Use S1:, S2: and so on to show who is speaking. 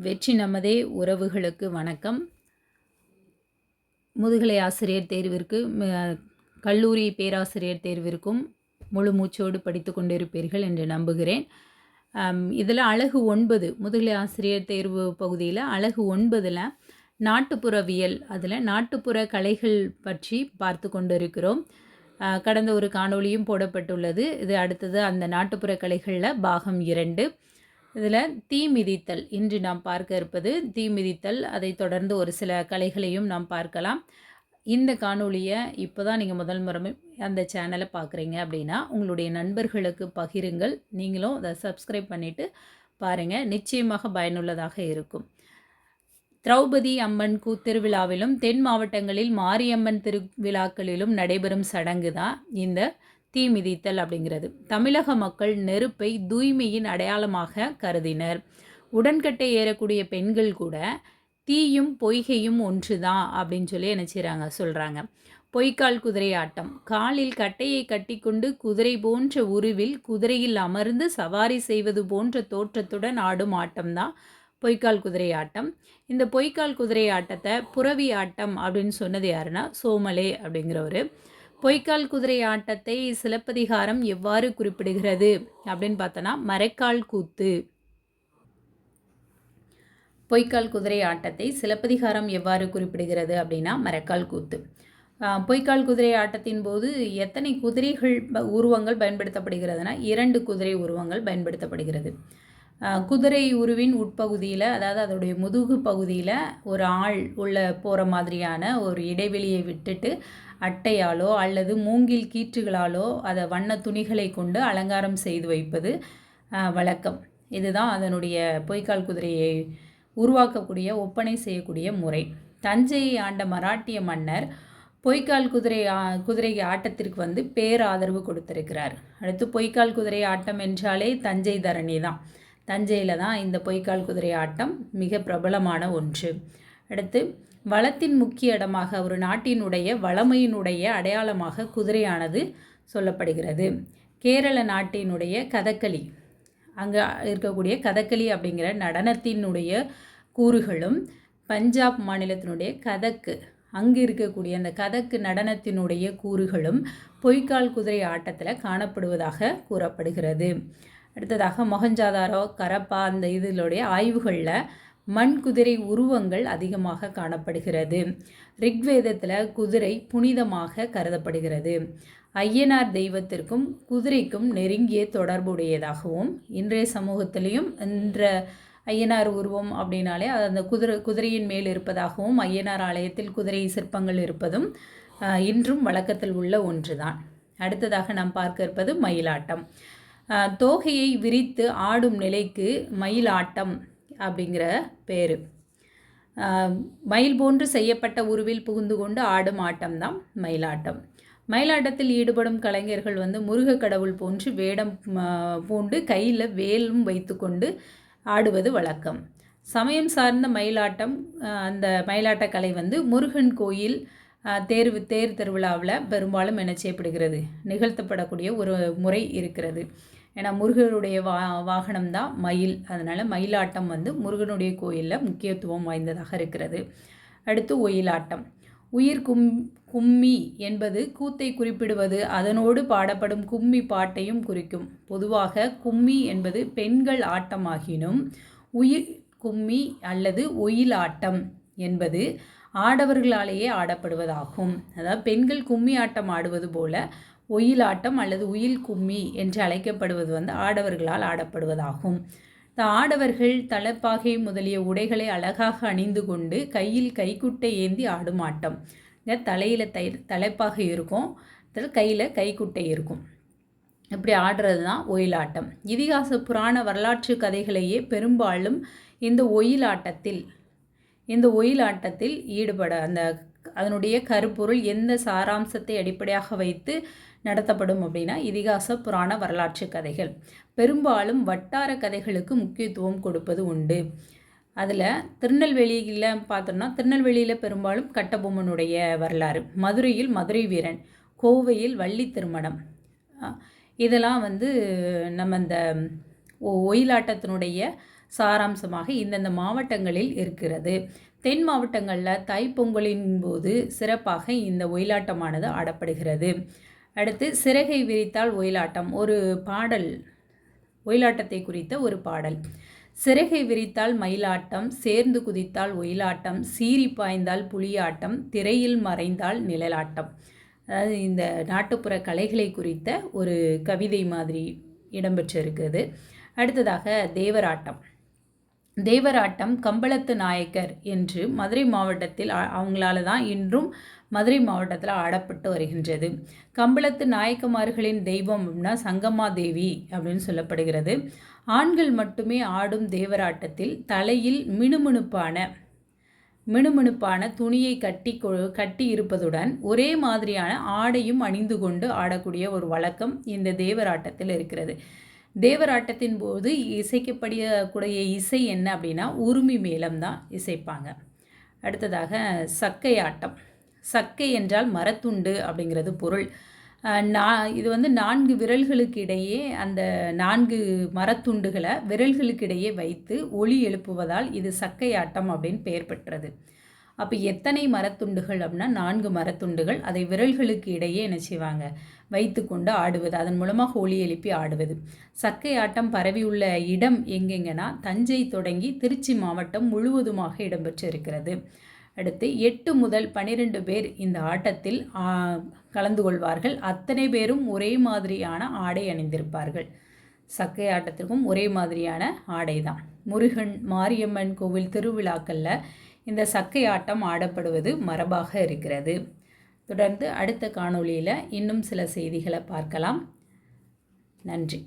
S1: வெற்றி நமதே உறவுகளுக்கு வணக்கம். முதுகலை ஆசிரியர் தேர்விற்கு கல்லூரி பேராசிரியர் தேர்விற்கும் முழு மூச்சோடு படித்து கொண்டிருப்பீர்கள் என்று நம்புகிறேன். இதில் அழகு 9 முதுகலை ஆசிரியர் தேர்வு பகுதியில் அழகு 9ல் நாட்டுப்புறவியல், அதில் நாட்டுப்புற கலைகள் பற்றி பார்த்து கொண்டிருக்கிறோம். கடந்த ஒரு காணொளியும் போடப்பட்டுள்ளது. இது அடுத்தது அந்த நாட்டுப்புற கலைகளில் பாகம் 2. இதில் தீ மிதித்தல் இன்று நாம் பார்க்க இருப்பது தீ மிதித்தல். அதை தொடர்ந்து ஒரு சில கலைகளையும் நாம் பார்க்கலாம். இந்த காணொளியை இப்போ தான் நீங்கள் முதல் முறை அந்த சேனலை பார்க்குறீங்க அப்படின்னா உங்களுடைய நண்பர்களுக்கு பகிருங்கள். நீங்களும் அதை சப்ஸ்கிரைப் பண்ணிவிட்டு பாருங்கள், நிச்சயமாக பயனுள்ளதாக இருக்கும். திரௌபதி அம்மன் திருவிழாவிலும் தென் மாவட்டங்களில் மாரியம்மன் திருவிழாக்களிலும் நடைபெறும் சடங்கு தான் இந்த தீ மிதித்தல் அப்படிங்கிறது. தமிழக மக்கள் நெருப்பை தூய்மையின் அடையாளமாக கருதினர். உடன்கட்டை ஏறக்கூடிய பெண்கள் கூட தீயும் பொய்கையும் ஒன்று தான் அப்படின்னு சொல்லி என்ன செய்கிறாங்க சொல்கிறாங்க. பொய்க்கால் குதிரை ஆட்டம். காலில் கட்டையை கட்டிக்கொண்டு குதிரை போன்ற உருவில் குதிரையில் அமர்ந்து சவாரி செய்வது போன்ற தோற்றத்துடன் ஆடும் ஆட்டம்தான் பொய்க்கால் குதிரை ஆட்டம். இந்த பொய்க்கால் குதிரை ஆட்டத்தை புறவி ஆட்டம் அப்படின்னு சொன்னது யாருன்னா சோமலே அப்படிங்கிறவர். பொய்க்கால் குதிரை ஆட்டத்தை சிலப்பதிகாரம் எவ்வாறு குறிப்பிடுகிறது அப்படின்னு பார்த்தோன்னா மரைக்கால் கூத்து. பொய்க்கால் குதிரை ஆட்டத்தை சிலப்பதிகாரம் எவ்வாறு குறிப்பிடுகிறது அப்படின்னா மரைக்கால் கூத்து. பொய்க்கால் குதிரை ஆட்டத்தின் போது எத்தனை குதிரைகள் உருவங்கள் பயன்படுத்தப்படுகிறதுனா 2 குதிரை உருவங்கள் பயன்படுத்தப்படுகிறது. குதிரை உருவின் உட்பகுதியில், அதாவது அதோடைய முதுகு பகுதியில் ஒரு ஆள் உள்ள போகிற மாதிரியான ஒரு இடைவெளியை விட்டுட்டு அட்டையாலோ அல்லது மூங்கில் கீற்றுகளாலோ அதை வண்ண துணிகளை கொண்டு அலங்காரம் செய்து வைப்பது வழக்கம். இதுதான் அதனுடைய பொய்க்கால் குதிரையை உருவாக்கக்கூடிய ஒப்பனை செய்யக்கூடிய முறை. தஞ்சையை ஆண்ட மராட்டிய மன்னர் பொய்க்கால் குதிரை ஆட்டத்திற்கு பேராதரவு கொடுத்திருக்கிறார். அடுத்து பொய்க்கால் குதிரை ஆட்டம் என்றாலே தஞ்சை தரணி தான். தஞ்சையில் தான் இந்த பொய்க்கால் குதிரை ஆட்டம் மிக பிரபலமான ஒன்று. அடுத்து வளத்தின் முக்கிய இடமாக, ஒரு நாட்டினுடைய வளமையினுடைய அடையாளமாக குதிரையானது சொல்லப்படுகிறது. கேரள நாட்டினுடைய கதகளி, அங்கே இருக்கக்கூடிய கதகளி அப்படிங்கிற நடனத்தினுடைய கூறுகளும் பஞ்சாப் மாநிலத்தினுடைய கதக்கு, அங்கு இருக்கக்கூடிய அந்த கதக்கு நடனத்தினுடைய கூறுகளும் பொய்க்கால் குதிரை ஆட்டத்தில் காணப்படுவதாக கூறப்படுகிறது. அடுத்ததாக மொஹஞ்சதாரோ, கரப்பா அந்த இதனுடைய ஆய்வுகளில் மண் குதிரை உருவங்கள் அதிகமாக காணப்படுகிறது. ரிக்வேதத்தில் குதிரை புனிதமாக கருதப்படுகிறது. ஐயனார் தெய்வத்திற்கும் குதிரைக்கும் நெருங்கிய தொடர்புடையதாகவும், இன்றைய சமூகத்திலையும் இன்ற ஐயனார் உருவம் அப்படின்னாலே அந்த குதிரையின் மேல் இருப்பதாகவும், ஐயனார் ஆலயத்தில் குதிரை சிற்பங்கள் இருப்பதும் இன்றும் வழக்கத்தில் உள்ள ஒன்றுதான். அடுத்ததாக நாம் பார்க்க இருப்பது மயிலாட்டம். தோகையை விரித்து ஆடும் நிலைக்கு மயிலாட்டம் அப்படிங்கிற பேர். மயில் போன்று செய்யப்பட்ட உருவில் புகுந்து கொண்டு ஆடும் ஆட்டம்தான் மயிலாட்டம். மயிலாட்டத்தில் ஈடுபடும் கலைஞர்கள் முருக கடவுள் போன்று வேடம் பூண்டு கையில் வேலும் வைத்து கொண்டு ஆடுவது வழக்கம். சமயம் சார்ந்த மயிலாட்டம், அந்த மயிலாட்ட கலை முருகன் கோயில் தேர் திருவிழாவில் பெரும்பாலும் என்ன செய்யப்படுகிறது, நிகழ்த்தப்படக்கூடிய ஒரு முறை இருக்கிறது. ஏன்னா முருகனுடைய வாகனம்தான் மயில், அதனால் மயிலாட்டம் முருகனுடைய கோயிலில் முக்கியத்துவம் வாய்ந்ததாக இருக்கிறது. அடுத்து ஒயிலாட்டம். உயிர் கும்மி என்பது கூத்தை குறிப்பிடுவது, அதனோடு பாடப்படும் கும்மி பாட்டையும் குறிக்கும். பொதுவாக கும்மி என்பது பெண்கள் ஆட்டமாகினும் உயிர் கும்மி அல்லது ஒயிலாட்டம் என்பது ஆடவர்களாலேயே ஆடப்படுவதாகும். அதாவது பெண்கள் கும்மி ஆட்டம் ஆடுவது போல ஒயிலாட்டம் அல்லது உயில் கும்மி என்று அழைக்கப்படுவது ஆடவர்களால் ஆடப்படுவதாகும். ஆடவர்கள் தலைப்பாகை முதலிய உடைகளை அழகாக அணிந்து கொண்டு கையில் கைக்குட்டை ஏந்தி ஆடும் ஆட்டம். தலையில் தலைப்பாகை இருக்கும், கையில் கைக்குட்டை இருக்கும். இப்படி ஆடுறது தான் ஒயிலாட்டம். இதிகாச புராண வரலாற்று கதைகளையே பெரும்பாலும் இந்த ஒயிலாட்டத்தில் ஈடுபட, அதனுடைய கருப்பொருள் எந்த சாராம்சத்தை அடிப்படையாக வைத்து நடத்தப்படும் அப்படின்னா இதிகாச புராண வரலாற்று கதைகள். பெரும்பாலும் வட்டார கதைகளுக்கு முக்கியத்துவம் கொடுப்பது உண்டு. அதில் திருநெல்வேலியில் பார்த்தோம்னா திருநெல்வேலியில் பெரும்பாலும் கட்டபொம்மனுடைய வரலாறு, மதுரையில் மதுரை வீரன், கோவையில் வள்ளி திருமணம், இதெல்லாம் நம்ம இந்த ஒயிலாட்டத்தினுடைய சாராம்சமாக இந்தந்த மாவட்டங்களில் இருக்கிறது. தென் மாவட்டங்களில் தைப்பொங்கலின் போது சிறப்பாக இந்த ஒயிலாட்டமானது ஆடப்படுகிறது. அடுத்து சிறகை விரித்தால் ஒயிலாட்டம், ஒரு பாடல், ஒயிலாட்டத்தை குறித்த ஒரு பாடல். சிறகை விரித்தால் மயிலாட்டம், சேர்ந்து குதித்தால் ஒயிலாட்டம், சீறி பாய்ந்தால் புலியாட்டம், திரையில் மறைந்தால் நிழலாட்டம். அதாவது இந்த நாட்டுப்புற கலைகளை குறித்த ஒரு கவிதை மாதிரி இடம்பெற்றிருக்கிறது. அடுத்ததாக தேவராட்டம். தேவராட்டம் கம்பளத்து நாயக்கர் என்று மதுரை மாவட்டத்தில் அவங்களால தான் இன்றும் மதுரை மாவட்டத்தில் ஆடப்பட்டு வருகின்றது. கம்பளத்து நாயக்கமார்களின் தெய்வம் அப்படின்னா சங்கம்மா தேவி அப்படின்னு சொல்லப்படுகிறது. ஆண்கள் மட்டுமே ஆடும் தேவராட்டத்தில் தலையில் மினுமினுப்பான துணியை கட்டி இருப்பதுடன் ஒரே மாதிரியான ஆடையும் அணிந்து கொண்டு ஆடக்கூடிய ஒரு வழக்கம் இந்த தேவராட்டத்தில் இருக்கிறது. தேவராட்டத்தின் போது இசைக்கப்படக்கூடிய இசை என்ன அப்படின்னா உருமி மேளம் தான் இசைப்பாங்க. அடுத்ததாக சக்கை ஆட்டம். சக்கை என்றால் மரத்துண்டு அப்படிங்கிறது பொருள். இது 4 விரல்களுக்கு இடையே அந்த 4 மரத்துண்டுகளை விரல்களுக்கு இடையே வைத்து ஒலி எழுப்புவதால் இது சக்கை ஆட்டம் அப்படின்னு பெயர் பெற்றது. அப்போ எத்தனை மரத்துண்டுகள் அப்படின்னா 4 மரத்துண்டுகள், அதை விரல்களுக்கு இடையே என்ன செய்வாங்க, வைத்து கொண்டு ஆடுவது, அதன் மூலமாக ஒலி எழுப்பி ஆடுவது. சக்கை ஆட்டம் பரவியுள்ள இடம் எங்கெங்கன்னா தஞ்சை தொடங்கி திருச்சி மாவட்டம் முழுவதுமாக இடம்பெற்று இருக்கிறது. அடுத்து 8 முதல் 12 பேர் இந்த ஆட்டத்தில் கலந்து கொள்வார்கள். அத்தனை பேரும் ஒரே மாதிரியான ஆடை அணிந்திருப்பார்கள். சக்கை ஆட்டத்திற்கும் ஒரே மாதிரியான ஆடை தான். முருகன் மாரியம்மன் கோவில் திருவிழாக்களில் இந்த சக்கை ஆட்டம் ஆடப்படுவது மரபாக இருக்கிறது. தொடர்ந்து அடுத்த காணொளியில் இன்னும் சில செய்திகளை பார்க்கலாம். நன்றி.